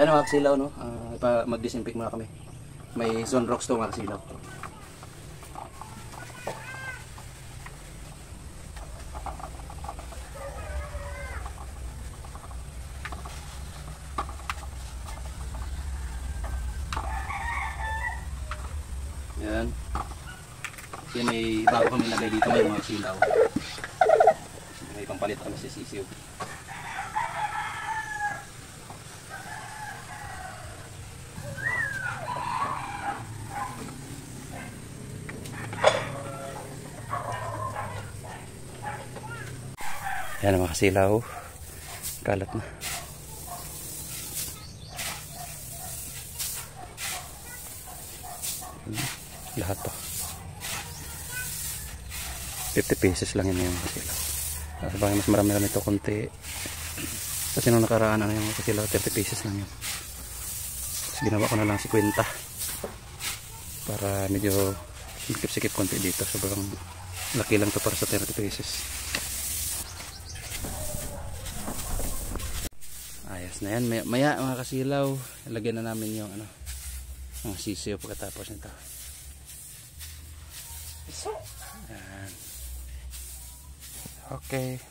Yan mga kasilaw, no? Mag-disinfect muna kami. May Sunrox to mga kasilaw. Yan. Yan, may bago kami lagay dito may mga kasilaw. May pampalit kami sa sisiw. Yan ang mga kasilaw. Kalat na. Lahat to. 50 pesos lang yun yung kasilaw. Kasi bakit mas marami ito konti. Kasi nung nakaraan ano yung kasilaw 30 pesos lang yun. Tapos ginawa ko na lang 50 para medyo sikip-sikip konti dito. Sobrang laki lang to para sa 30 pesos. Ayos na yan. Maya mga kasilaw, lagyan na namin yung ang sisiyo pagkatapos nito. Yan. Okay.